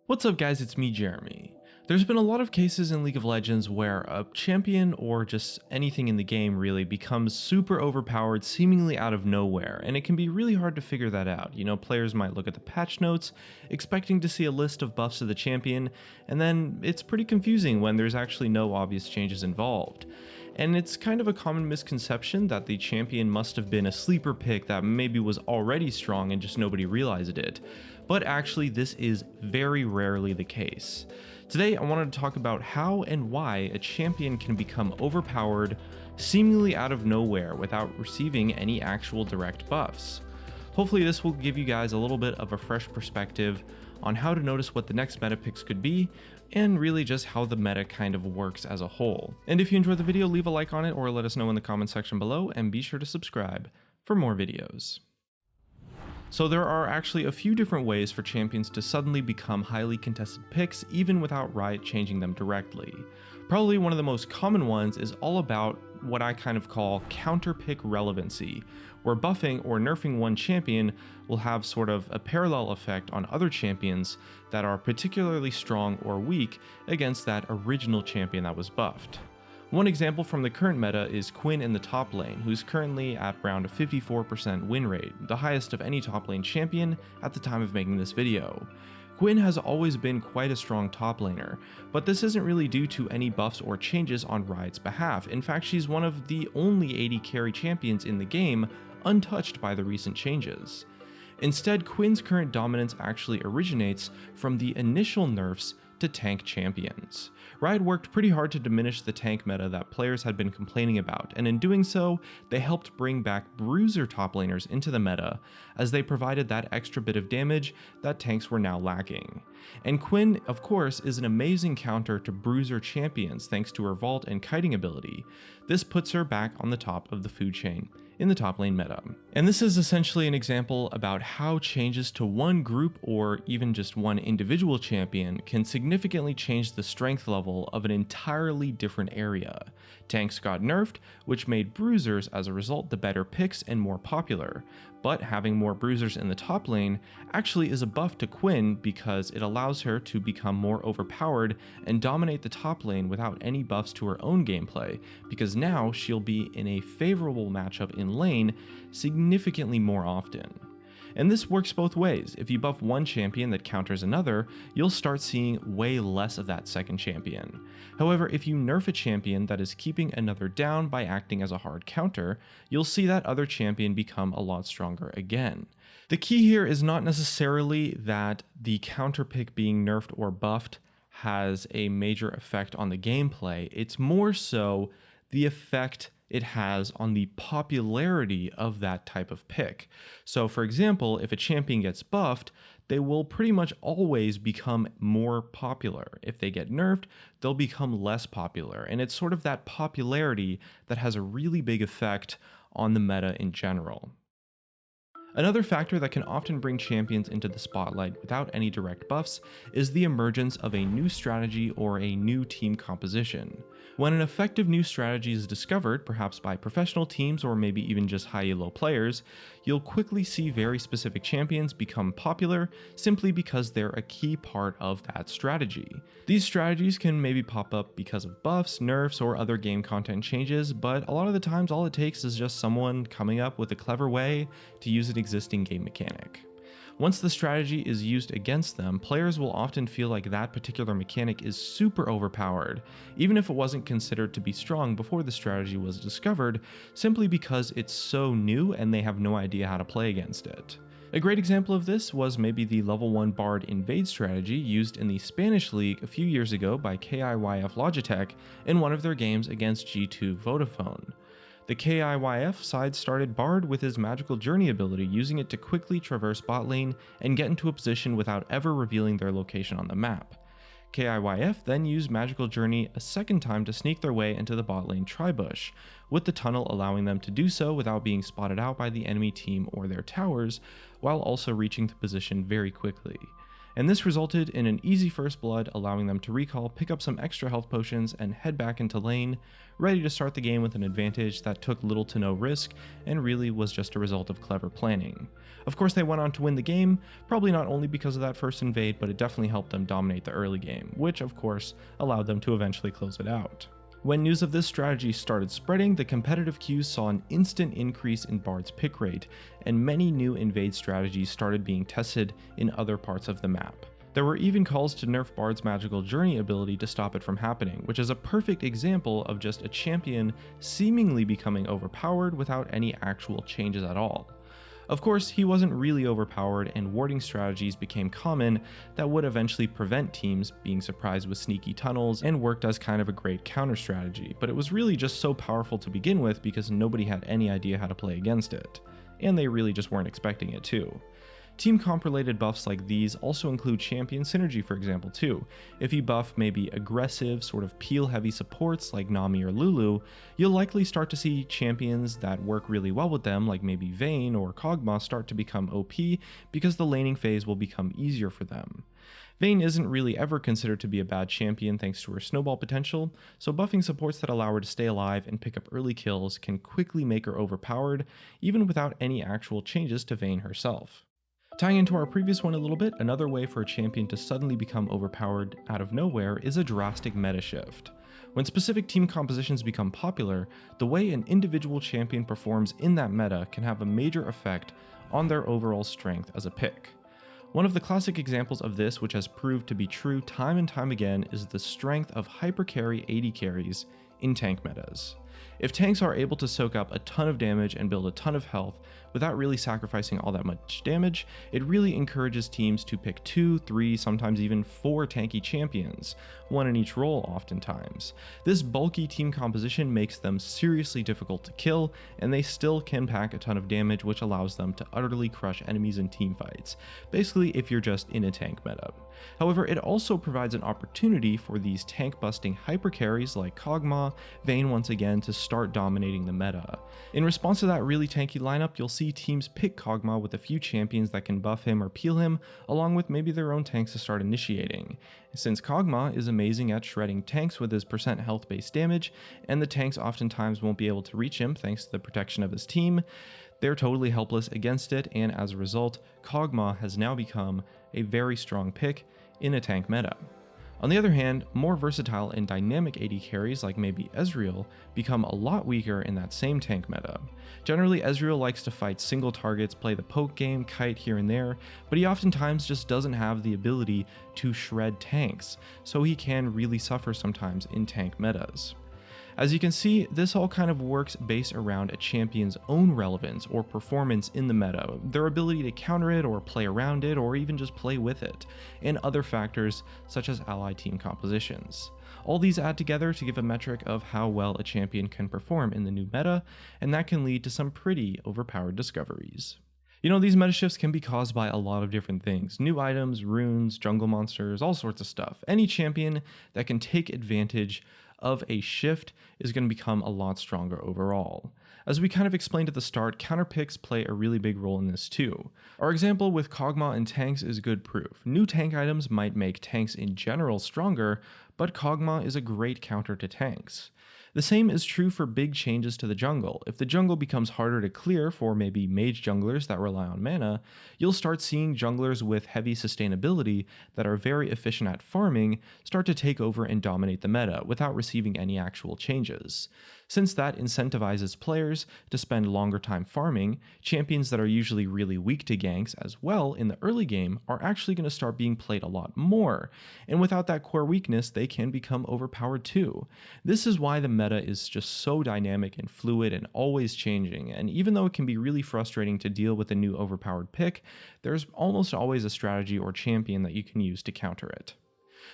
What's up guys, it's me Jeremy. There's been a lot of cases in League of Legends where a champion or just anything in the game really becomes super overpowered seemingly out of nowhere, and it can be really hard to figure that out. You know, players might look at the patch notes expecting to see a list of buffs to the champion, and then it's pretty confusing when there's actually no obvious changes involved. And it's kind of a common misconception that the champion must have been a sleeper pick that maybe was already strong and just nobody realized it. But actually this is very rarely the case. Today I wanted to talk about how and why a champion can become overpowered seemingly out of nowhere without receiving any actual direct buffs. Hopefully this will give you guys a little bit of a fresh perspective on how to notice what the next meta picks could be, and really just how the meta kind of works as a whole. And if you enjoyed the video, leave a like on it or let us know in the comment section below, and be sure to subscribe for more videos. So there are actually a few different ways for champions to suddenly become highly contested picks even without Riot changing them directly. Probably one of the most common ones is all about what I kind of call counter pick relevancy, where buffing or nerfing one champion will have sort of a parallel effect on other champions that are particularly strong or weak against that original champion that was buffed. One example from the current meta is Quinn in the top lane, who's currently at around a 54% win rate, the highest of any top lane champion at the time of making this video. Quinn has always been quite a strong top laner, but this isn't really due to any buffs or changes on Riot's behalf. In fact, she's one of the only AD carry champions in the game untouched by the recent changes. Instead, Quinn's current dominance actually originates from the initial nerfs to tank champions. Riot worked pretty hard to diminish the tank meta that players had been complaining about, and in doing so, they helped bring back bruiser top laners into the meta, as they provided that extra bit of damage that tanks were now lacking. And Quinn, of course, is an amazing counter to bruiser champions thanks to her vault and kiting ability. This puts her back on the top of the food chain in the top lane meta. And this is essentially an example about how changes to one group or even just one individual champion can significantly change the strength level of an entirely different area. Tanks got nerfed, which made bruisers as a result the better picks and more popular, but having more bruisers in the top lane actually is a buff to Quinn because it allows her to become more overpowered and dominate the top lane without any buffs to her own gameplay, because now she'll be in a favorable matchup in lane significantly more often. And this works both ways. If you buff one champion that counters another, you'll start seeing way less of that second champion. However, if you nerf a champion that is keeping another down by acting as a hard counter, you'll see that other champion become a lot stronger again. The key here is not necessarily that the counter pick being nerfed or buffed has a major effect on the gameplay, it's more so the effect it has on the popularity of that type of pick. So for example, if a champion gets buffed, they will pretty much always become more popular. If they get nerfed, they'll become less popular. And it's sort of that popularity that has a really big effect on the meta in general. Another factor that can often bring champions into the spotlight without any direct buffs is the emergence of a new strategy or a new team composition. When an effective new strategy is discovered, perhaps by professional teams or maybe even just high elo players, you'll quickly see very specific champions become popular simply because they're a key part of that strategy. These strategies can maybe pop up because of buffs, nerfs, or other game content changes, but a lot of the times all it takes is just someone coming up with a clever way to use an existing game mechanic. Once the strategy is used against them, players will often feel like that particular mechanic is super overpowered, even if it wasn't considered to be strong before the strategy was discovered, simply because it's so new and they have no idea how to play against it. A great example of this was maybe the level 1 Bard invade strategy used in the Spanish League a few years ago by KIYF Logitech in one of their games against G2 Vodafone. The KIYF side started Bard with his magical journey ability, using it to quickly traverse bot lane and get into a position without ever revealing their location on the map. KIYF then used magical journey a second time to sneak their way into the bot lane tribush, with the tunnel allowing them to do so without being spotted out by the enemy team or their towers, while also reaching the position very quickly. and this resulted in an easy first blood, allowing them to recall, pick up some extra health potions, and head back into lane, ready to start the game with an advantage that took little to no risk and really was just a result of clever planning. Of course, they went on to win the game, probably not only because of that first invade, but it definitely helped them dominate the early game, which of course allowed them to eventually close it out. When news of this strategy started spreading, the competitive queues saw an instant increase in Bard's pick rate, and many new invade strategies started being tested in other parts of the map. There were even calls to nerf Bard's magical journey ability to stop it from happening, which is a perfect example of just a champion seemingly becoming overpowered without any actual changes at all. Of course, he wasn't really overpowered, and warding strategies became common that would eventually prevent teams being surprised with sneaky tunnels and worked as kind of a great counter strategy, but it was really just so powerful to begin with because nobody had any idea how to play against it, and they really just weren't expecting it too. Team comp related buffs like these also include champion synergy, for example, too. If you buff maybe aggressive, sort of peel heavy supports like Nami or Lulu, you'll likely start to see champions that work really well with them, like maybe Vayne or Kog'Maw, start to become OP because the laning phase will become easier for them. Vayne isn't really ever considered to be a bad champion thanks to her snowball potential, so buffing supports that allow her to stay alive and pick up early kills can quickly make her overpowered, even without any actual changes to Vayne herself. Tying into our previous one a little bit, another way for a champion to suddenly become overpowered out of nowhere is a drastic meta shift. When specific team compositions become popular, the way an individual champion performs in that meta can have a major effect on their overall strength as a pick. One of the classic examples of this, which has proved to be true time and time again, is the strength of hypercarry AD carries in tank metas. If tanks are able to soak up a ton of damage and build a ton of health without really sacrificing all that much damage, it really encourages teams to pick 2, 3, sometimes even 4 tanky champions, one in each role oftentimes. This bulky team composition makes them seriously difficult to kill, and they still can pack a ton of damage, which allows them to utterly crush enemies in teamfights, basically if you're just in a tank meta. However, it also provides an opportunity for these tank busting hypercarries like Kog'Maw, Vayne once again, to start dominating the meta. In response to that really tanky lineup, you'll see teams pick Kog'Maw with a few champions that can buff him or peel him, along with maybe their own tanks to start initiating. Since Kog'Maw is amazing at shredding tanks with his % health based damage, and the tanks oftentimes won't be able to reach him thanks to the protection of his team, they're totally helpless against it, and as a result, Kog'Maw has now become a very strong pick in a tank meta. On the other hand, more versatile and dynamic AD carries like maybe Ezreal become a lot weaker in that same tank meta. Generally, Ezreal likes to fight single targets, play the poke game, kite here and there, but he oftentimes just doesn't have the ability to shred tanks, so he can really suffer sometimes in tank metas. As you can see, this all kind of works based around a champion's own relevance or performance in the meta, their ability to counter it or play around it or even just play with it, and other factors such as ally team compositions. All these add together to give a metric of how well a champion can perform in the new meta, and that can lead to some pretty overpowered discoveries. You know, these meta shifts can be caused by a lot of different things. New items, runes, jungle monsters, all sorts of stuff. Any champion that can take advantage of a shift is going to become a lot stronger overall. As we kind of explained at the start, counter picks play a really big role in this too. Our example with Kog'Maw and tanks is good proof. New tank items might make tanks in general stronger, but Kog'Maw is a great counter to tanks. The same is true for big changes to the jungle. If the jungle becomes harder to clear for maybe mage junglers that rely on mana, you'll start seeing junglers with heavy sustainability that are very efficient at farming start to take over and dominate the meta without receiving any actual changes. Since that incentivizes players to spend longer time farming, champions that are usually really weak to ganks as well in the early game are actually going to start being played a lot more, and without that core weakness they can become overpowered too. This is why the meta is just so dynamic and fluid and always changing, and even though it can be really frustrating to deal with a new overpowered pick, there's almost always a strategy or champion that you can use to counter it.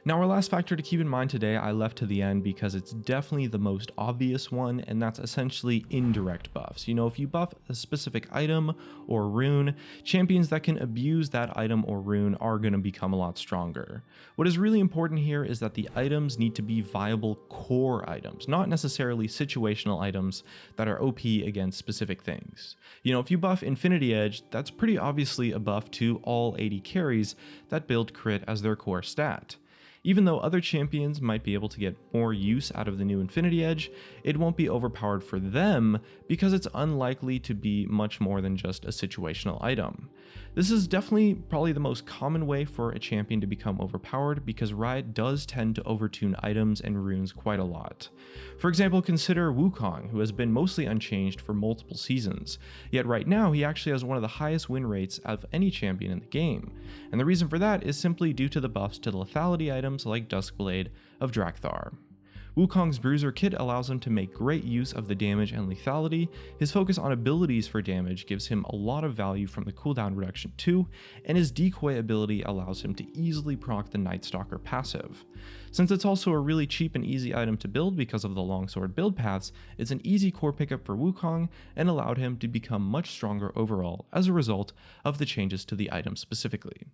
Now, our last factor to keep in mind today I left to the end because it's definitely the most obvious one, and that's essentially indirect buffs. You know, if you buff a specific item or rune, champions that can abuse that item or rune are going to become a lot stronger. What is really important here is that the items need to be viable core items, not necessarily situational items that are OP against specific things. You know, if you buff Infinity Edge, that's pretty obviously a buff to all 80 carries that build crit as their core stat. Even though other champions might be able to get more use out of the new Infinity Edge, it won't be overpowered for them because it's unlikely to be much more than just a situational item. This is definitely probably the most common way for a champion to become overpowered because Riot does tend to overtune items and runes quite a lot. For example, consider Wukong, who has been mostly unchanged for multiple seasons, yet right now he actually has one of the highest win rates of any champion in the game, and the reason for that is simply due to the buffs to the lethality items like Duskblade of Drakthar. Wukong's Bruiser kit allows him to make great use of the damage and lethality. His focus on abilities for damage gives him a lot of value from the cooldown reduction too, and his decoy ability allows him to easily proc the Night Stalker passive. Since it's also a really cheap and easy item to build because of the longsword build paths, it's an easy core pickup for Wukong and allowed him to become much stronger overall as a result of the changes to the item specifically.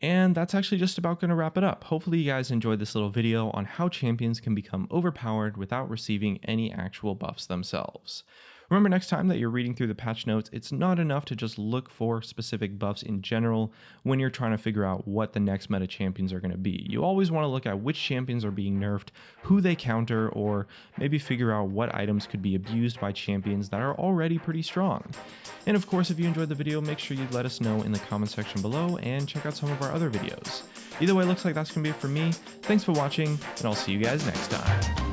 And that's actually just about going to wrap it up. Hopefully you guys enjoyed this little video on how champions can become overpowered without receiving any actual buffs themselves. Remember, next time that you're reading through the patch notes, it's not enough to just look for specific buffs in general when you're trying to figure out what the next meta champions are going to be. You always want to look at which champions are being nerfed, who they counter, or maybe figure out what items could be abused by champions that are already pretty strong. And of course, if you enjoyed the video, make sure you let us know in the comment section below and check out some of our other videos. Either way, it looks like that's going to be it for me. Thanks for watching, and I'll see you guys next time.